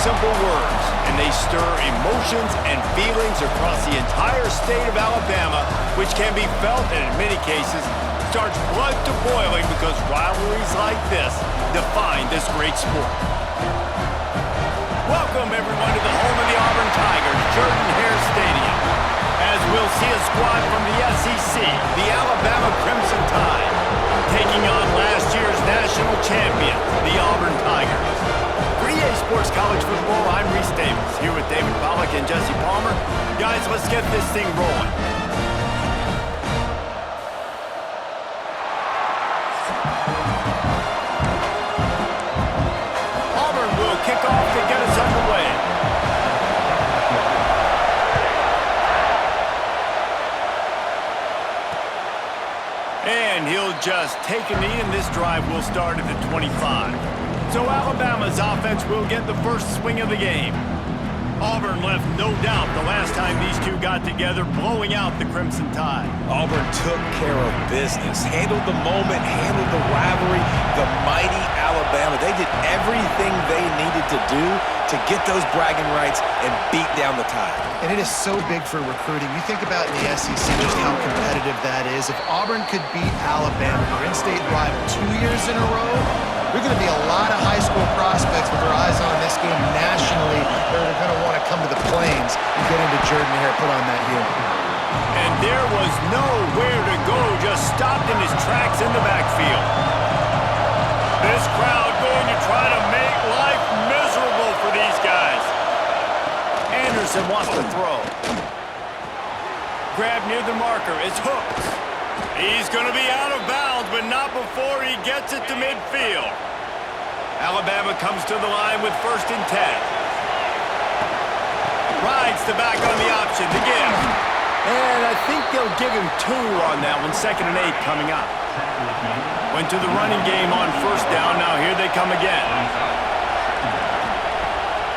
simple words, and they stir emotions and feelings across the entire state of Alabama, which can be felt and in many cases starts blood to boiling because rivalries like this define this great sport. Welcome, everyone, to the home of the Auburn Tigers, Jordan-Hare Stadium, as we'll see a squad from the SEC, the Alabama Crimson Tide, taking on last year's national champion, the Auburn Tigers. For EA Sports College Football, I'm Reese Davis, here with David Pollack and Jesse Palmer. Guys, let's get this thing rolling. Auburn will kick off to get us underway. And he'll just take a knee, and this drive will start at the 25. So Alabama's offense will get the first swing of the game. Auburn left no doubt the last time these two got together, blowing out the Crimson Tide. Auburn took care of business, handled the moment, handled the rivalry. The mighty Alabama, they did everything they needed to do to get those bragging rights and beat down the Tide. And it is so big for recruiting. You think about in the SEC just how competitive that is. If Auburn could beat Alabama, their in-state rival 2 years in a row, there's going to be a lot of high school prospects with their eyes on this game nationally. They're going to want to come to the Plains and get into Jordan-Hare, put on that uniform. And there was nowhere to go, just stopped in his tracks in the backfield. This crowd going to try to make life miserable for these guys. Anderson wants to throw. Grab near the marker, it's Hooks. He's going to be out of bounds, but not before he gets it to midfield. Alabama comes to the line with 1st and 10. Rides the back on the option to give. And I think they'll give him 2 on that one, 2nd and 8 coming up. Went to the running game on 1st down, now here they come again.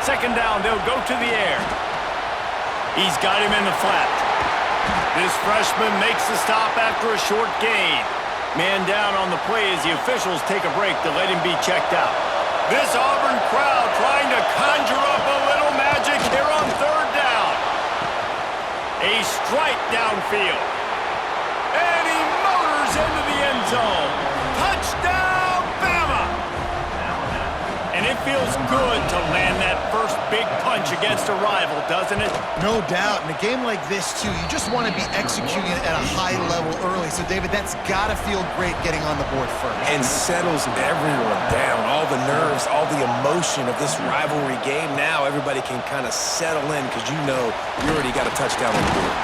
2nd down, they'll go to the air. He's got him in the flat. This freshman makes the stop after a short gain. Man down on the play as the officials take a break to let him be checked out. This Auburn crowd trying to conjure up a little magic here on 3rd down. A strike downfield. And he motors into the end zone. Touchdown, Bama! And it feels good to land that first big punch against a rival, doesn't it? No doubt. In a game like this, too, you just want to be executing it at a high level early. So, David, that's got to feel great getting on the board first. And settles everyone down. All the nerves, all the emotion of this rivalry game. Now everybody can kind of settle in because you know you already got a touchdown on the board.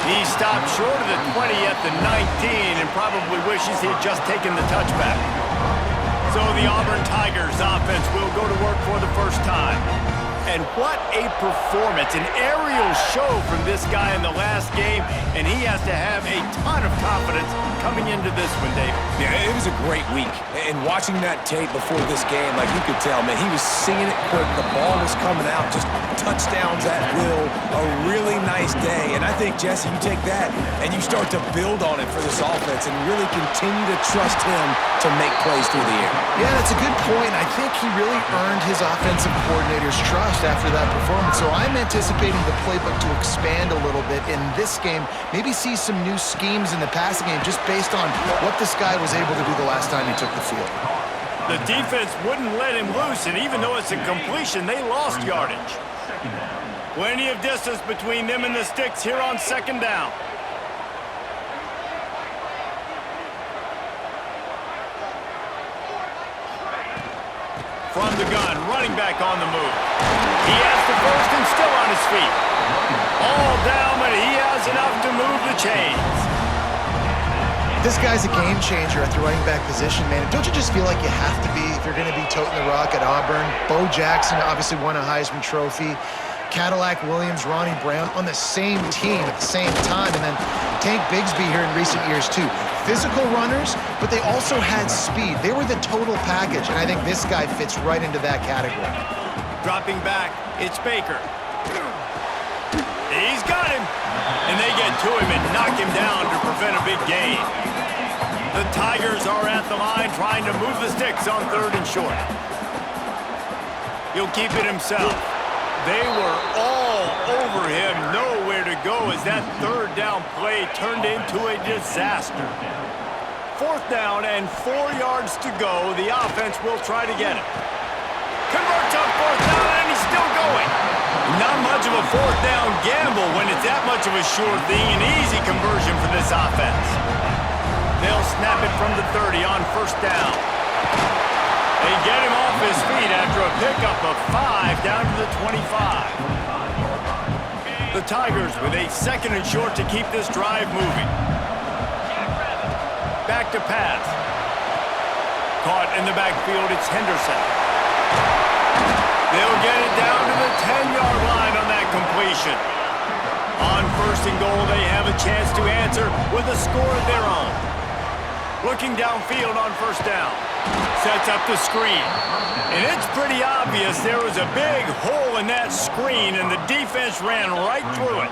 He stopped short of the 20 at the 19 and probably wishes he had just taken the touchback. So the Auburn Tigers offense will go to work for the first time. And what a performance, an aerial show from this guy in the last game, and he has to have a ton of confidence coming into this one, David. Yeah, it was a great week. And watching that tape before this game, like you could tell, man, he was singing it quick. The ball was coming out, just touchdowns at will. A really nice day. And I think, Jesse, you take that and you start to build on it for this offense and really continue to trust him to make plays through the air. Yeah, that's a good point. I think he really earned his offensive coordinator's trust after that performance. So I'm anticipating the playbook to expand a little bit in this game. Maybe see some new schemes in the passing game just based on what this guy was able to do the last time he took the field. The defense wouldn't let him loose, and even though it's a completion, they lost yardage. Plenty of distance between them and the sticks here on 2nd down. From the gun, running back on the move. He has the 1st and still on his feet. All down, but he has enough to move the chains. This guy's a game changer at the running back position, man. Don't you just feel like you have to be if you're going to be toting the rock at Auburn? Bo Jackson obviously won a Heisman Trophy. Cadillac Williams, Ronnie Brown on the same team at the same time. And then Tank Bigsby here in recent years, too. Physical runners, but they also had speed. They were the total package, and I think this guy fits right into that category. Dropping back, it's Baker. He's got him. And they get to him and knock him down to prevent a big gain. The Tigers are at the line trying to move the sticks on 3rd and short. He'll keep it himself. They were all over him, nowhere to go as that third down play turned into a disaster. 4th down and 4 yards to go. The offense will try to get it. Converts on 4th down, and he's still going. Not much of a 4th down gamble when it's that much of a sure thing. An easy conversion for this offense. They'll snap it from the 30 on 1st down. They get him off his feet after a pickup of 5 down to the 25. The Tigers with a 2nd and short to keep this drive moving. Back to pass. Caught in the backfield, it's Henderson. They'll get it down to the 10-yard line on that completion. On 1st and goal, they have a chance to answer with a score of their own. Looking downfield on 1st down. Sets up the screen. And it's pretty obvious there was a big hole in that screen, and the defense ran right through it.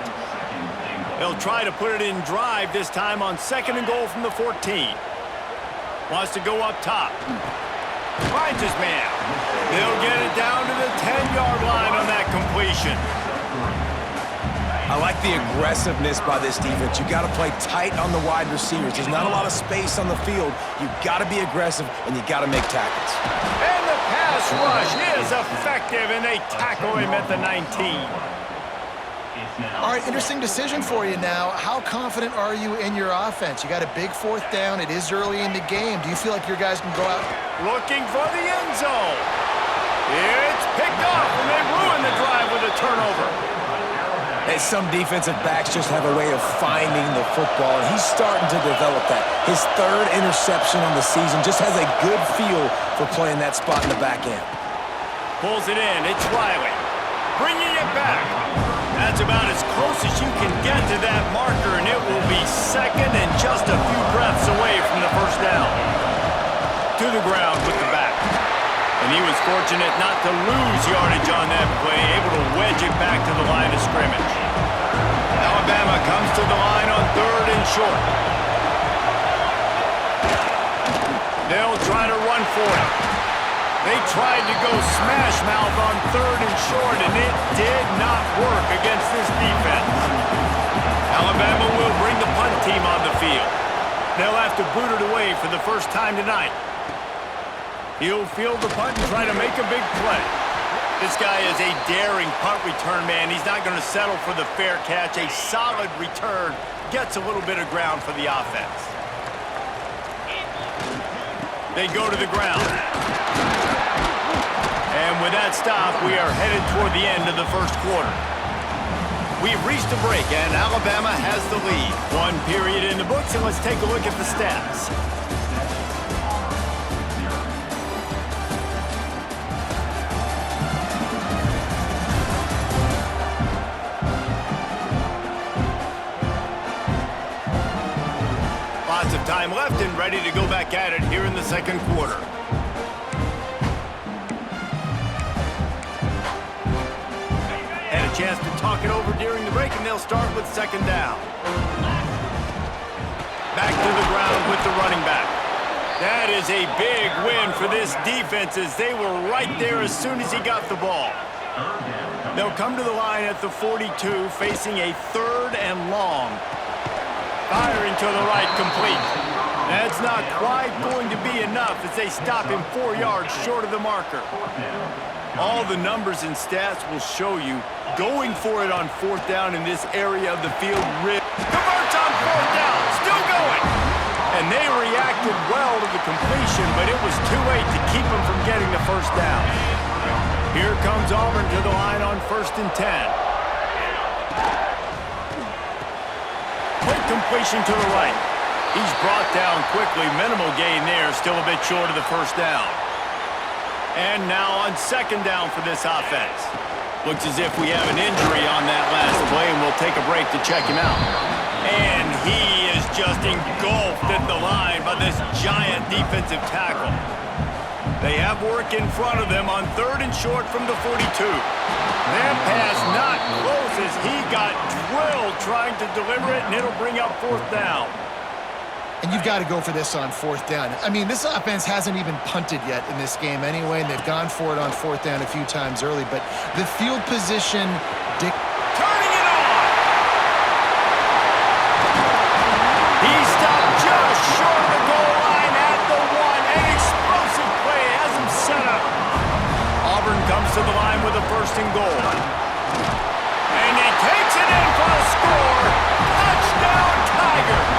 They'll try to put it in drive this time on 2nd and goal from the 14. Wants to go up top. Finds his man. They'll get it down to the 10-yard line on that completion. I like the aggressiveness by this defense. You got to play tight on the wide receivers. There's not a lot of space on the field. You got to be aggressive, and you got to make tackles. And the pass rush is effective, and they tackle him at the 19. All right, interesting decision for you now. How confident are you in your offense? You got a big 4th down. It is early in the game. Do you feel like your guys can go out? Looking for the end zone. It's picked off, and they ruin the drive with a turnover. Hey, some defensive backs just have a way of finding the football, and he's starting to develop that. His 3rd interception on the season just has a good feel for playing that spot in the back end. Pulls it in. It's Riley. Bringing it back. That's about as close as you can get to that marker, and it will be 2nd and just a few breaths away from the 1st down. To the ground with the back. And he was fortunate not to lose yardage on that play, able to wedge it back to the line of scrimmage. Alabama comes to the line on 3rd and short. They'll try to run for it. They tried to go smash mouth on 3rd and short, and it did not work against this defense. Alabama will bring the punt team on the field. They'll have to boot it away for the first time tonight. He'll field the punt and try to make a big play. This guy is a daring punt return man. He's not going to settle for the fair catch. A solid return gets a little bit of ground for the offense. They go to the ground. And with that stop, we are headed toward the end of the 1st quarter. We've reached a break, and Alabama has the lead. 1 period in the books, and let's take a look at the stats. Lots of time left and ready to go back at it here in the 2nd quarter. Had a chance to talk it over during the break, and they'll start with 2nd down. Back to the ground with the running back. That is a big win for this defense as they were right there as soon as he got the ball. They'll come to the line at the 42, facing a 3rd and long. Firing to the right, complete. That's not quite going to be enough as they stop him 4 yards short of the marker. All the numbers and stats will show you going for it on 4th down in this area of the field. Converts on 4th down, still going. And they reacted well to the completion, but it was too late to keep him from getting the 1st down. Here comes Auburn to the line on 1st and 10. Quick completion to the right. He's brought down quickly. Minimal gain there. Still a bit short of the 1st down. And now on 2nd down for this offense. Looks as if we have an injury on that last play, and we'll take a break to check him out. And he is just engulfed at the line by this giant defensive tackle. They have work in front of them on 3rd and short from the 42. That pass not close as he got drilled trying to deliver it, and it'll bring up 4th down. And you've got to go for this on fourth down. I mean, this offense hasn't even punted yet in this game anyway, and they've gone for it on fourth down a few times early. But the field position... Turning it on! He stopped just short of the goal line at the 1. An explosive play has him set up. Auburn comes to the line with a first and goal. And he takes it in for a score. Touchdown, Tigers!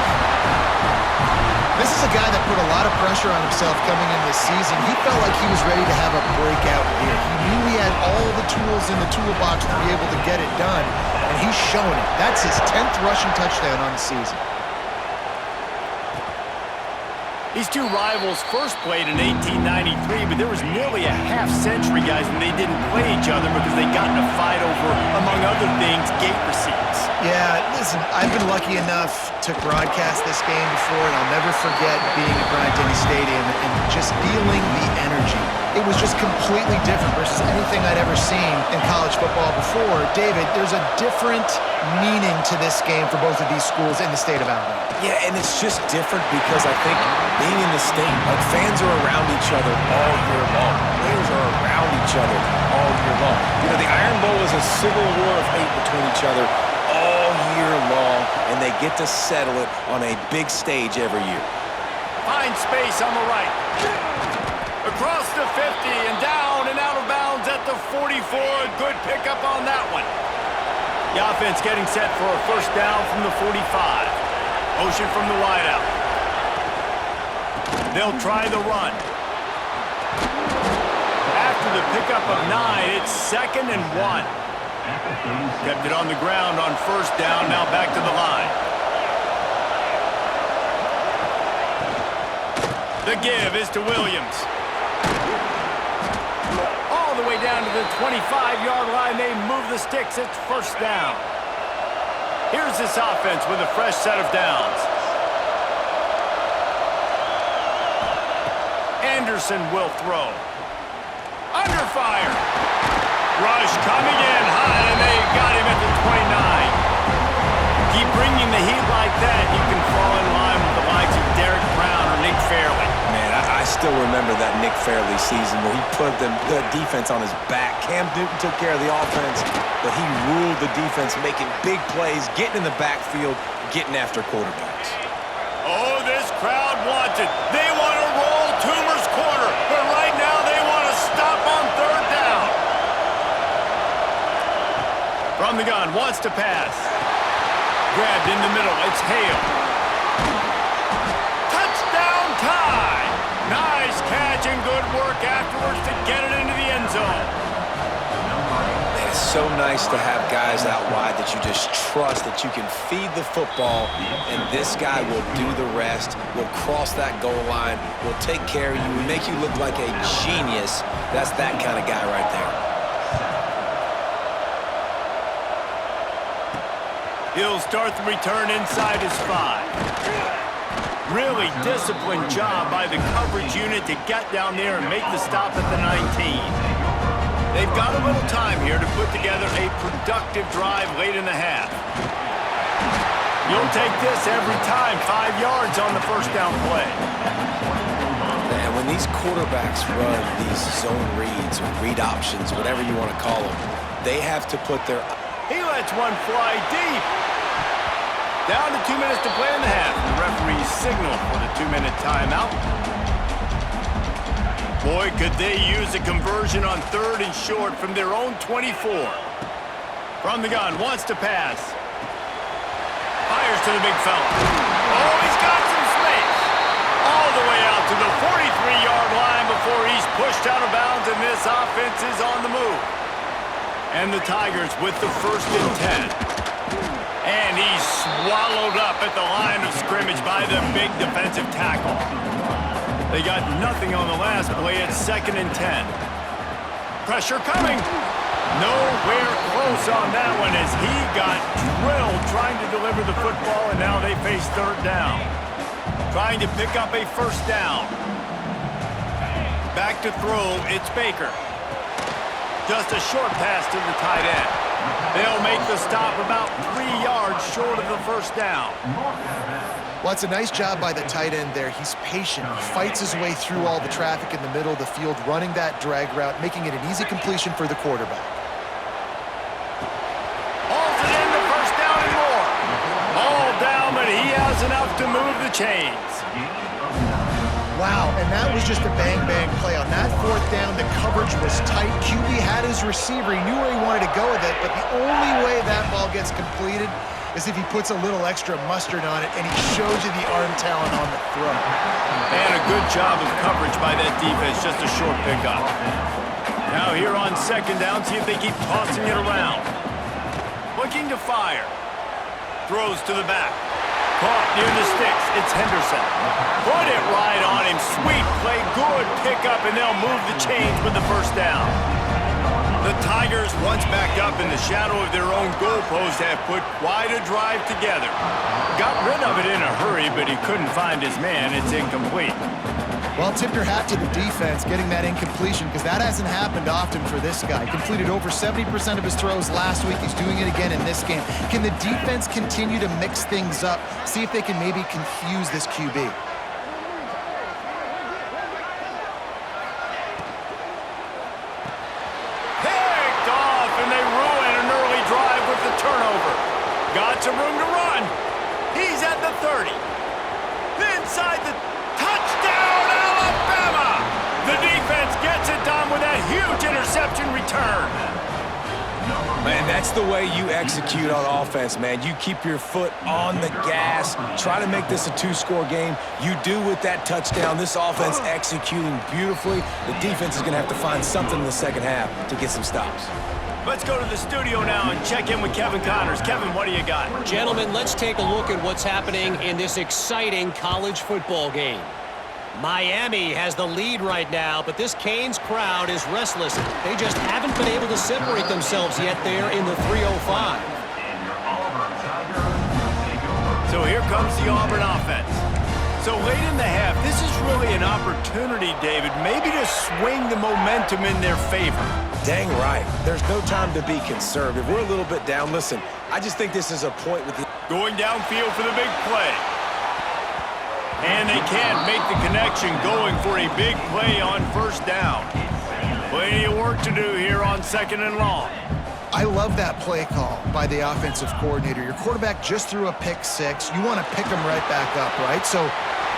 This is a guy that put a lot of pressure on himself coming into the season. He felt like he was ready to have a breakout year. He knew he had all the tools in the toolbox to be able to get it done, and he's showing it. That's his 10th rushing touchdown on the season. These two rivals first played in 1893, but there was nearly a half-century, guys, when they didn't play each other because they got in a fight over, among other things, gate receipts. Yeah, listen, I've been lucky enough to broadcast this game before, and I'll never forget being at Bryant-Denny Stadium and just feeling the energy. It was just completely different versus anything I'd ever seen in college football before. David, there's a different meaning to this game for both of these schools in the state of Alabama. Yeah, and it's just different because I think being in the state, like fans are around each other all year long. Players are around each other all year long. You know, the Iron Bowl is a civil war of hate between each other all year long, and they get to settle it on a big stage every year. Find space on the right. Across the 50 and down and out of bounds at the 44. A good pickup on that one. The offense getting set for a first down from the 45. Motion from the wideout. They'll try the run. After the pickup of 9, it's 2nd and 1. Kept it on the ground on first down, now back to the line. The give is to Williams. All the way down to the 25-yard line, they move the sticks, it's first down. Here's this offense with a fresh set of downs. Anderson will throw. Under fire. Rush coming in high, and they got him at the 29. Keep bringing the heat like that, you can fall in line with the likes of Derek Brown or Nick Fairley. Man, I still remember that Nick Fairley season where he put the defense on his back. Cam Newton took care of the offense, but he ruled the defense, making big plays, getting in the backfield, getting after quarterbacks. Oh, this crowd wants it. They want to roll Toomer's corner, but right now they want to stop on third down. From the gun, wants to pass. Grabbed in the middle, it's Hale. Touchdown tie! Nice catch and good work afterwards to get it into the end zone. It's so nice to have guys out wide that you just trust that you can feed the football, and this guy will do the rest, will cross that goal line, will take care of you, and make you look like a genius. That's that kind of guy right there. He'll start the return inside his 5. Really disciplined job by the coverage unit to get down there and make the stop at the 19. They've got a little time here to put together a productive drive late in the half. You'll take this every time, 5 yards on the first down play. And when these quarterbacks run these zone reads or read options, whatever you want to call them, they have to put their... He lets one fly deep. Down to 2 minutes to play in the half. The referee signaled for the 2-minute timeout. Boy, could they use a conversion on 3rd and short from their own 24. From the gun, wants to pass. Fires to the big fella. Oh, he's got some space. All the way out to the 43-yard line before he's pushed out of bounds, and this offense is on the move. And the Tigers with the 1st and 10. And he's swallowed up at the line of scrimmage by the big defensive tackle. They got nothing on the last play. It's 2nd and 10. Pressure coming. Nowhere close on that one as he got drilled trying to deliver the football, and now they face 3rd down. Trying to pick up a first down. Back to throw, it's Baker. Just a short pass to the tight end. They'll make the stop about 3 yards short of the first down. Well, it's a nice job by the tight end there. He's patient. He fights his way through all the traffic in the middle of the field, running that drag route, making it an easy completion for the quarterback. Hauls it in the first down and more. All down, but he has enough to move the chains. Wow, and that was just a bang-bang play. On that fourth down, the coverage was tight. QB had his receiver. He knew where he wanted to go with it, but the only way that ball gets completed is if he puts a little extra mustard on it, and he shows you the arm talent on the throw. And a good job of coverage by that defense, just a short pickup. Now here on second down, see if they keep tossing it around. Looking to fire. Throws to the back. Caught near the sticks. It's Henderson. Put it right on him. Sweet play. Good pickup, and they'll move the chains with the first down. The Tigers, once backed up in the shadow of their own goalpost, have put quite a drive together. Got rid of it in a hurry, but he couldn't find his man. It's incomplete. Well, tip your hat to the defense getting that incompletion, because that hasn't happened often for this guy. He completed over 70% of his throws last week. He's doing it again in this game. Can the defense continue to mix things up, see if they can maybe confuse this QB? Turnover. Got some room to run. He's at the 30. Inside the touchdown, Alabama! The defense gets it done with that huge interception return. Man, that's the way you execute on offense, man. You keep your foot on the gas, try to make this a two-score game. You do with that touchdown. This offense executing beautifully. The defense is going to have to find something in the second half to get some stops. Let's go to the studio now and check in with Kevin Connors. Kevin, what do you got? Gentlemen, let's take a look at what's happening in this exciting college football game. Miami has the lead right now, but this Canes crowd is restless. They just haven't been able to separate themselves yet there in the 305. So here comes the Auburn offense. So late in the half, this is really an opportunity, David, maybe to swing the momentum in their favor. Dang right. There's no time to be conservative. We're a little bit down. Listen, I just think this is a point with the... Going downfield for the big play. And they can't make the connection, going for a big play on first down. Plenty of work to do here on second and long. I love that play call by the offensive coordinator. Your quarterback just threw a pick six. You want to pick him right back up, right? So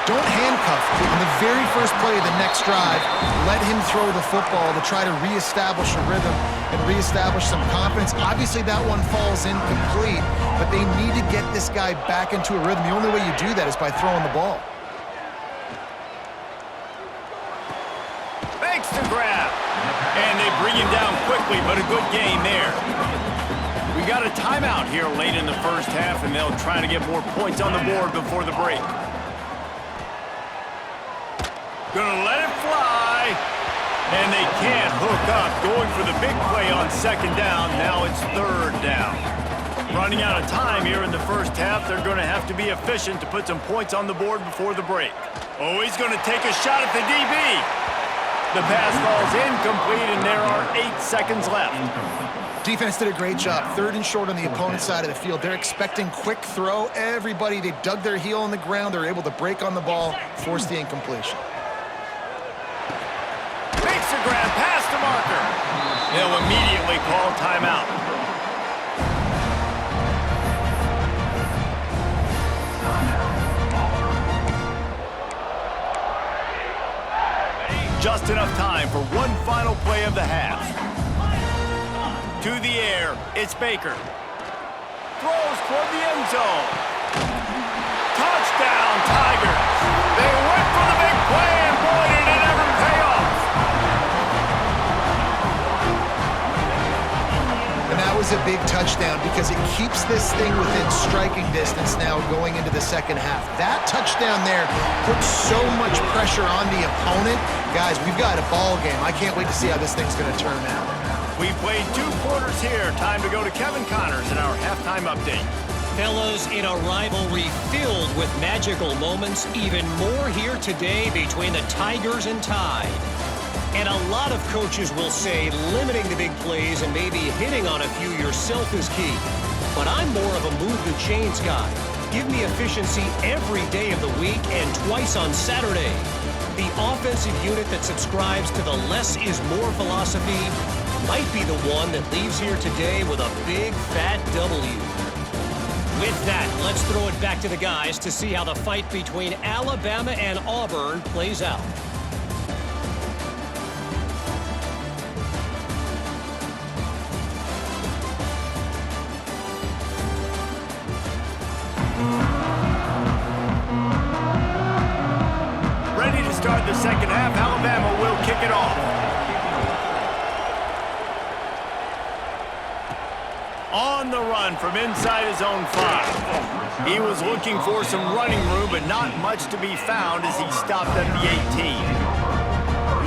don't handcuff him. On the very first play of the next drive, let him throw the football to try to reestablish a rhythm and reestablish some confidence. Obviously, that one falls incomplete, but they need to get this guy back into a rhythm. The only way you do that is by throwing the ball. Thanks to grab. And they bring him down quickly, but a good game there. We got a timeout here late in the first half, and they'll try to get more points on the board before the break. Gonna let it fly. And they can't hook up. Going for the big play on second down. Now it's third down. Running out of time here in the first half. They're going to have to be efficient to put some points on the board before the break. Oh, he's going to take a shot at the DB. The pass falls incomplete, and there are 8 seconds left. Defense did a great job. Third and short on the opponent's side of the field. They're expecting quick throw. Everybody, they dug their heel on the ground. They're able to break on the ball, force the incompletion. Makes the grab past the marker. They'll immediately call timeout. Just enough time for one final play of the half. To the air, it's Baker. Throws toward the end zone. Touchdown, Tigers. They went for the big play, and boy, did it ever pay off. And that was a big touchdown because it keeps this thing within striking distance now going into the second half. That touchdown there puts so much pressure on the opponent. Guys, we've got a ball game. I can't wait to see how this thing's going to turn out. We've played 2 quarters here. Time to go to Kevin Connors in our halftime update. Fellas, in a rivalry filled with magical moments, even more here today between the Tigers and Tide. And a lot of coaches will say limiting the big plays and maybe hitting on a few yourself is key. But I'm more of a move the chains guy. Give me efficiency every day of the week and twice on Saturday. The offensive unit that subscribes to the less is more philosophy might be the one that leaves here today with a big, fat W. With that, let's throw it back to the guys to see how the fight between Alabama and Auburn plays out. Ready to start the second half. Alabama will kick it off. On the run from inside his own 5. He was looking for some running room, but not much to be found as he stopped at the 18.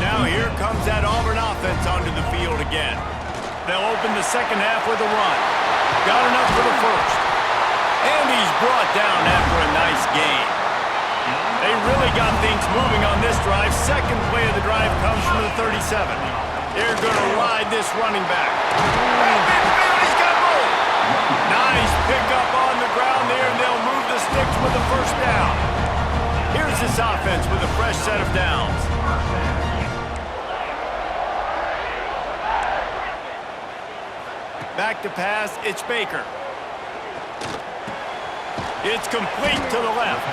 Now here comes that Auburn offense onto the field again. They'll open the second half with a run. Got enough for the first. And he's brought down after a nice gain. They really got things moving on this drive. Second play of the drive comes from the 37. They're going to ride this running back. He's got room. Nice pickup on the ground there, and they'll move the sticks with the first down. Here's this offense with a fresh set of downs. Back to pass, it's Baker. It's complete to the left.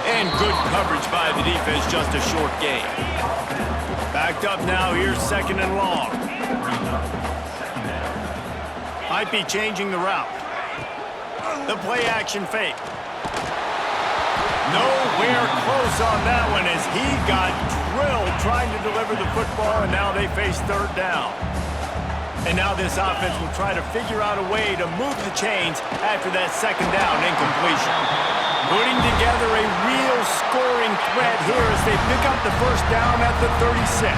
And good coverage by the defense, just a short gain. Backed up now, here's second and long. Might be changing the route. The play action fake. Nowhere close on that one as he got drilled trying to deliver the football, and now they face third down. And now this offense will try to figure out a way to move the chains after that second down incompletion. Putting together a real scoring threat here as they pick up the first down at the 36.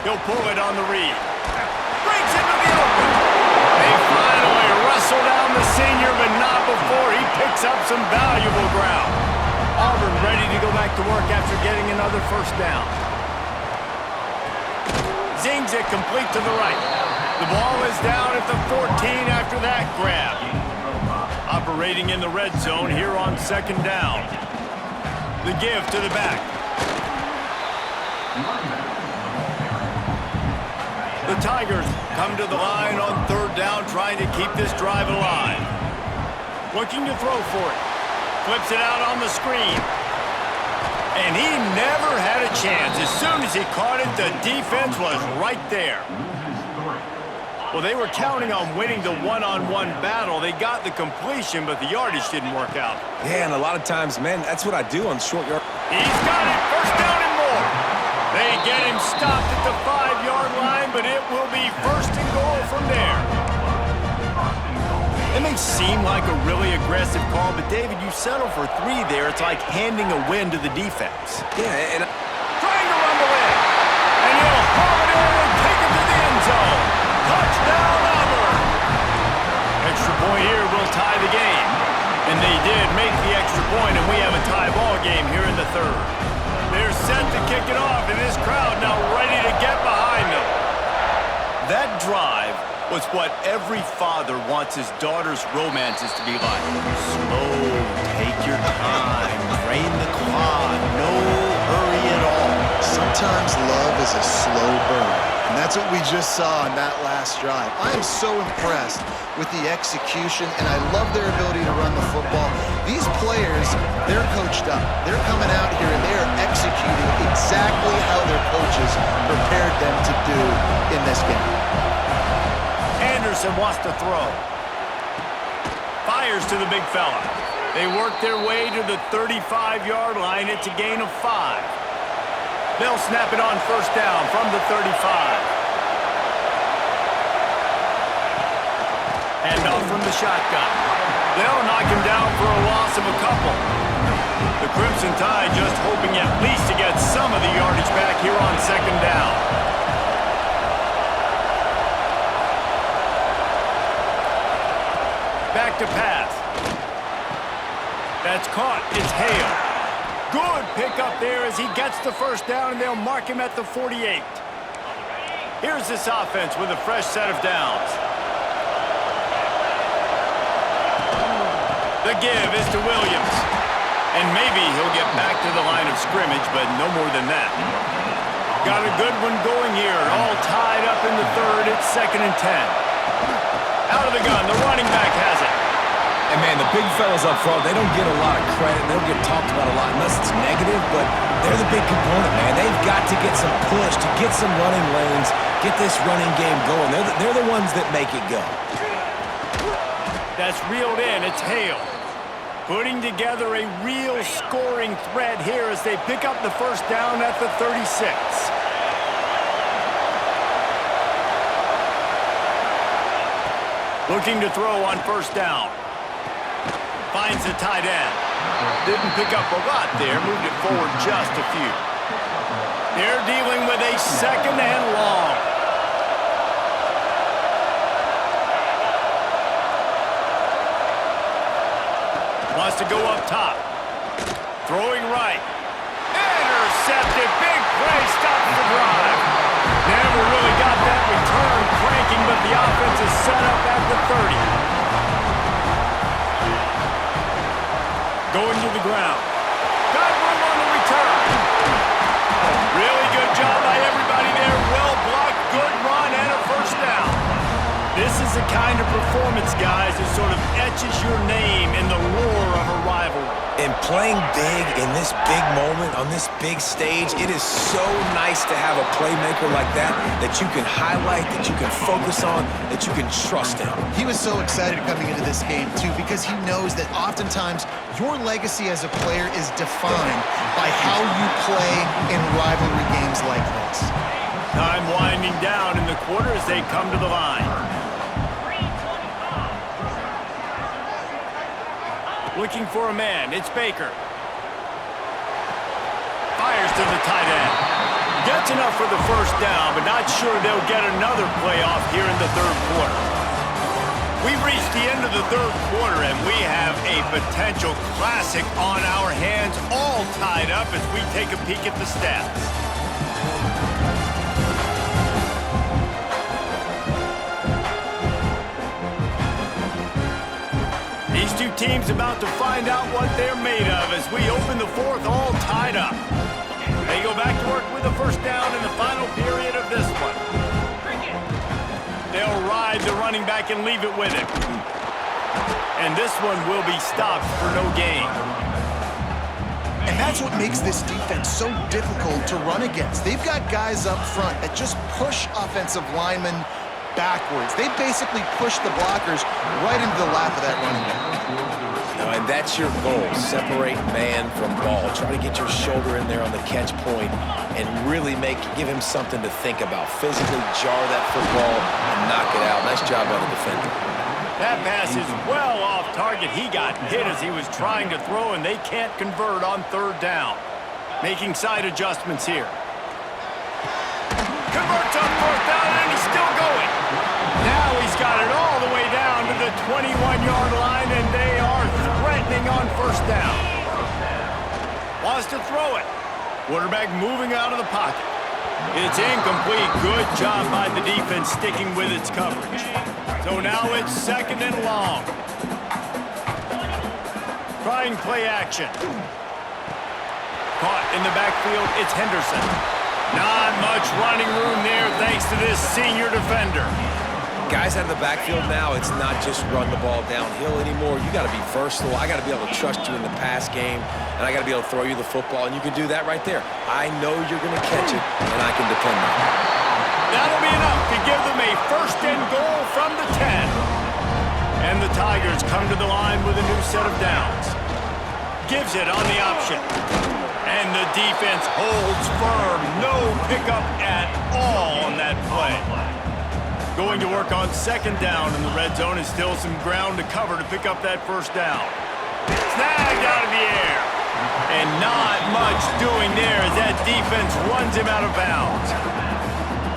He'll pull it on the read. Breaks into the open. They finally wrestle down the senior, but not before he picks up some valuable ground. Auburn ready to go back to work after getting another first down. Zings it complete to the right. The ball is down at the 14 after that grab. Operating in the red zone here on second down. The give to the back. The Tigers come to the line on third down, trying to keep this drive alive. Looking to throw for it. Flips it out on the screen. And he never had a chance. As soon as he caught it, the defense was right there. Well, they were counting on winning the one-on-one battle. They got the completion, but the yardage didn't work out. Yeah, and a lot of times, man, that's what I do on short yard. He's got it. First down and more. They get him stopped at the 5-yard line, but it will be first and goal from there. It may seem like a really aggressive call, but David, you settle for 3 there. It's like handing a win to the defense. Yeah, and Trying to rumble in. And he'll haul it in and take it to the end zone. Touchdown, Auburn. Extra point here will tie the game. And they did make the extra point, and we have a tie ball game here in the third. They're set to kick it off, and this crowd now ready to get behind them. That drive was what every father wants his daughter's romances to be like. Slow, take your time, drain the clock, no hurry at all. Sometimes love is a slow burn, and that's what we just saw on that last drive. I am so impressed with the execution, and I love their ability to run the football. These players, they're coached up. They're coming out here, and they are executing exactly how their coaches prepared them to do in this game. Anderson wants to throw. Fires to the big fella. They work their way to the 35-yard line. It's a gain of 5. They'll snap it on first down from the 35. And off from the shotgun. They'll knock him down for a loss of a couple. The Crimson Tide just hoping at least to get some of the yardage back here on second down. Back to pass. That's caught. It's Hale. Good pickup there as he gets the first down, and they'll mark him at the 48. Here's this offense with a fresh set of downs. The give is to Williams. And maybe he'll get back to the line of scrimmage, but no more than that. Got a good one going here. All tied up in the third. It's 2nd and 10. Out of the gun. The running back has it. And, man, the big fellas up front, they don't get a lot of credit. They don't get talked about a lot unless it's negative, but they're the big component, man. They've got to get some push, to get some running lanes, get this running game going. They're the ones that make it go. That's reeled in. It's Hale. Putting together a real scoring threat here as they pick up the first down at the 36. Looking to throw on first down. Finds the tight end. Didn't pick up a lot there. Moved it forward just a few. They're dealing with a 2nd and long. Wants to go up top. Throwing right. Intercepted. Big play. Stops the drive. Never really got that return cranking, but the offense is set up at the 30. Going to the ground. Got room on the return. Really good job by everybody there. Well blocked. Good run and a first down. This is the kind of performance, guys, that sort of etches your name in the roar of a rivalry. And playing big in this big moment, on this big stage, it is so nice to have a playmaker like that you can highlight, that you can focus on, that you can trust in. He was so excited coming into this game, too, because he knows that oftentimes your legacy as a player is defined by how you play in rivalry games like this. Time winding down in the quarter as they come to the line. Looking for a man. It's Baker. Fires to the tight end. Gets enough for the first down, but not sure they'll get another play off here in the third quarter. We've reached the end of the third quarter, and we have a potential classic on our hands, all tied up as we take a peek at the stats. These two teams about to find out what they're made of as we open the fourth, all tied up. They go back to work with a first down in the final period of this one. They'll ride the running back and leave it with him. And this one will be stopped for no gain. And that's what makes this defense so difficult to run against. They've got guys up front that just push offensive linemen backwards. They basically push the blockers right into the lap of that running back. And that's your goal. Separate man from ball. Try to get your shoulder in there on the catch point and really give him something to think about. Physically jar that football and knock it out. Nice job by the defender. That pass is well off target. He got hit as he was trying to throw, and they can't convert on third down. Making side adjustments here. Converts on fourth down, and he's still going. Now he's got it all the way down to the 21-yard line, and they are threatening on first down. Wants to throw it. Quarterback moving out of the pocket. It's incomplete. Good job by the defense sticking with its coverage. So now it's 2nd and long. Trying play action. Caught in the backfield, it's Henderson. Not much running room there thanks to this senior defender. Guys out of the backfield now, it's not just run the ball downhill anymore. You got to be versatile. I got to be able to trust you in the pass game, and I got to be able to throw you the football, and you can do that right there. I know you're going to catch it, and I can depend on it. That'll be enough to give them a 1st and goal from the 10. And the Tigers come to the line with a new set of downs. Gives it on the option. And the defense holds firm. No pickup at all on that play. Going to work on 2nd down in the red zone, and still some ground to cover to pick up that first down. Snagged out of the air. And not much doing there as that defense runs him out of bounds.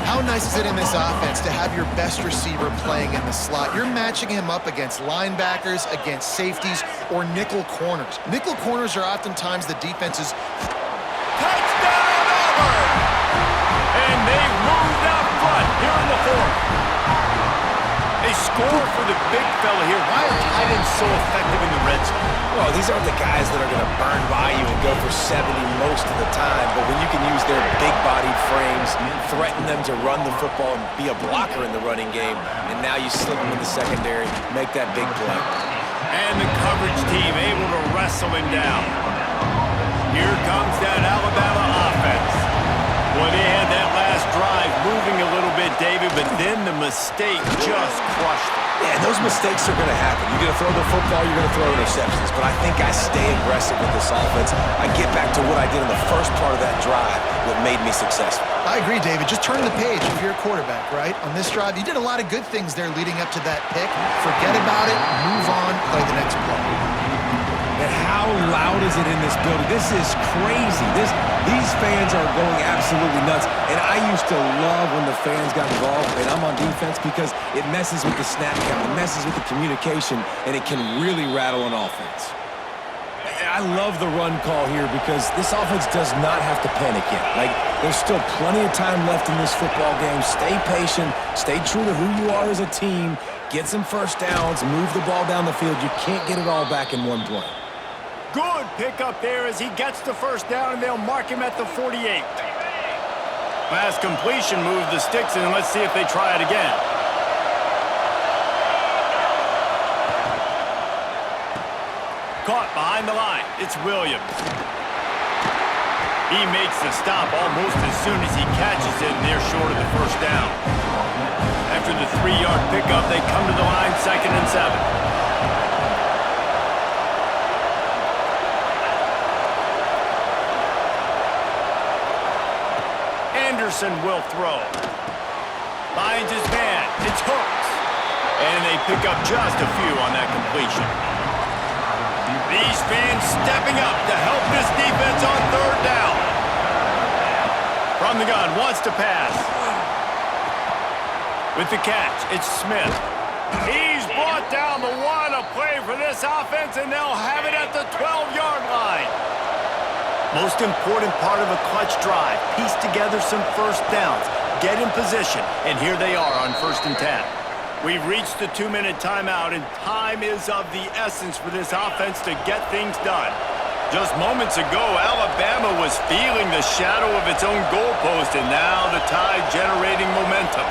How nice is it in this offense to have your best receiver playing in the slot? You're matching him up against linebackers, against safeties, or nickel corners. Nickel corners are oftentimes the defense's... Touchdown, Auburn! And they've moved out front here in the fourth. They score for the big fella here. Why are tight ends so effective in the red zone? Well, these aren't the guys that are going to burn by you and go for 70 most of the time, but when you can use their big-bodied frames, threaten them to run the football and be a blocker in the running game, and now you slip them in the secondary, make that big play. And the coverage team able to wrestle him down. Here comes that Alabama offense. Well, they had that last drive moving a little bit, David, but then the mistake just crushed them. Yeah, and those mistakes are going to happen. You're going to throw the football, you're going to throw interceptions. But I think I stay aggressive with this offense. I get back to what I did in the first part of that drive that made me successful. I agree, David. Just turn the page if you're a quarterback, right? On this drive, you did a lot of good things there leading up to that pick. Forget about it, move on, play the next play. And how loud is it in this building? This is crazy. These fans are going absolutely nuts. And I used to love when the fans got involved, and I'm on defense because it messes with the snap count, it messes with the communication, and it can really rattle an offense. I love the run call here because this offense does not have to panic yet. Like, there's still plenty of time left in this football game. Stay patient, stay true to who you are as a team, get some first downs, move the ball down the field. You can't get it all back in one play. Good pickup there as he gets the first down, and they'll mark him at the 48. Pass completion, move the sticks, and let's see if they try it again. Caught behind the line. It's Williams. He makes the stop almost as soon as he catches it, and they're short of the first down. After the 3-yard pickup, they come to the line, 2nd and 7. Anderson will throw. Finds his man. It's Hooks. And they pick up just a few on that completion. These fans stepping up to help this defense on 3rd down. From the gun, wants to pass. With the catch, it's Smith. He's brought down the one, a play for this offense, and they'll have it at the 12-yard line. Most important part of a clutch drive, piece together some first downs, get in position, and here they are on 1st and 10. We've reached the 2-minute timeout, and time is of the essence for this offense to get things done. Just moments ago, Alabama was feeling the shadow of its own goalpost, and now the Tide generating momentum.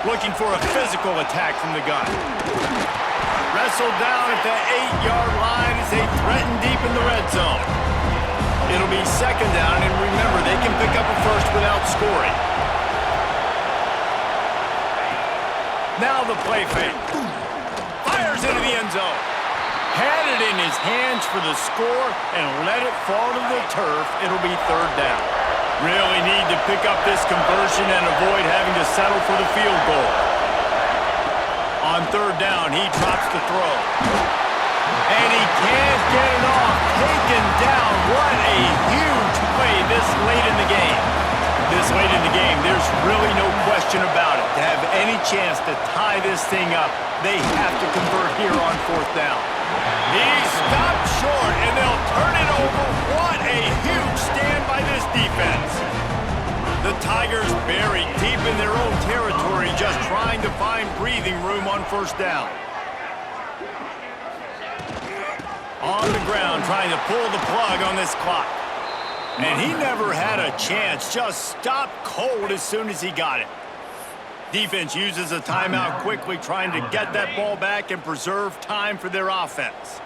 Looking for a physical attack from the gun. Wrestled down at the 8-yard line as they threaten deep in the red zone. It'll be 2nd down, and remember, they can pick up a first without scoring. Now the play fake. Fires into the end zone. Had it in his hands for the score and let it fall to the turf. It'll be 3rd down. Really need to pick up this conversion and avoid having to settle for the field goal. On 3rd down, he drops the throw. And he can't get it off. Taken down. What a huge play this late in the game. This late in the game, there's really no question about it. To have any chance to tie this thing up, they have to convert here on 4th down. He stopped short, and they'll turn it over. What a huge stand by this defense. The Tigers buried deep in their own territory, just trying to find breathing room on 1st down. On the ground, trying to pull the plug on this clock. And he never had a chance, just stopped cold as soon as he got it. Defense uses a timeout quickly, trying to get that ball back and preserve time for their offense.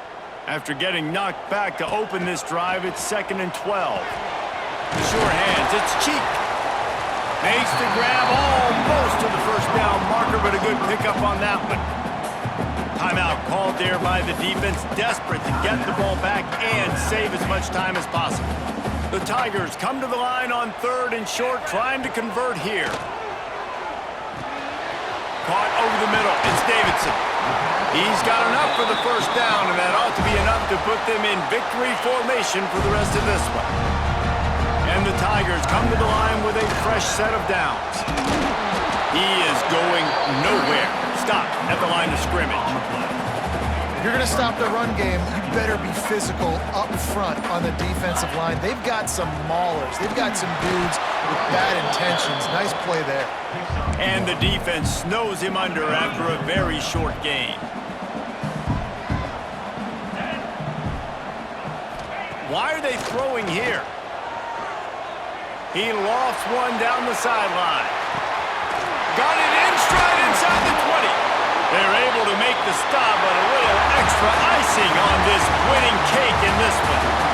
After getting knocked back to open this drive, it's 2nd and 12. Sure hands, it's Cheek. Makes the grab almost to the first down marker, but a good pickup on that one. Timeout called there by the defense, desperate to get the ball back and save as much time as possible. The Tigers come to the line on 3rd and short, trying to convert here. Caught over the middle, it's Davidson. He's got enough for the first down, and that ought to be enough to put them in victory formation for the rest of this one. And the Tigers come to the line with a fresh set of downs. He is going nowhere. Stop at the line of scrimmage. If you're going to stop the run game, you better be physical up front on the defensive line. They've got some maulers. They've got some dudes with bad intentions. Nice play there. And the defense snows him under after a very short gain. Why are they throwing here? He lofts one down the sideline. Got it in stride inside the 20. They're able to make the stop, but a little extra icing on this winning cake in this one.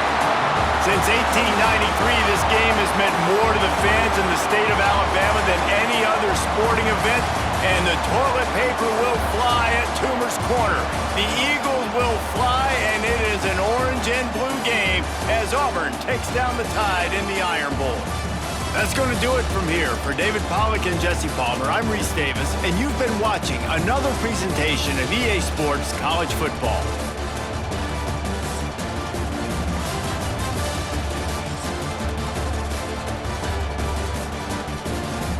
Since 1893, this game has meant more to the fans in the state of Alabama than any other sporting event, and the toilet paper will fly at Toomer's Corner. The Eagles will fly, and it is an orange and blue game as Auburn takes down the Tide in the Iron Bowl. That's going to do it from here. For David Pollack and Jesse Palmer, I'm Reese Davis, and you've been watching another presentation of EA Sports College Football.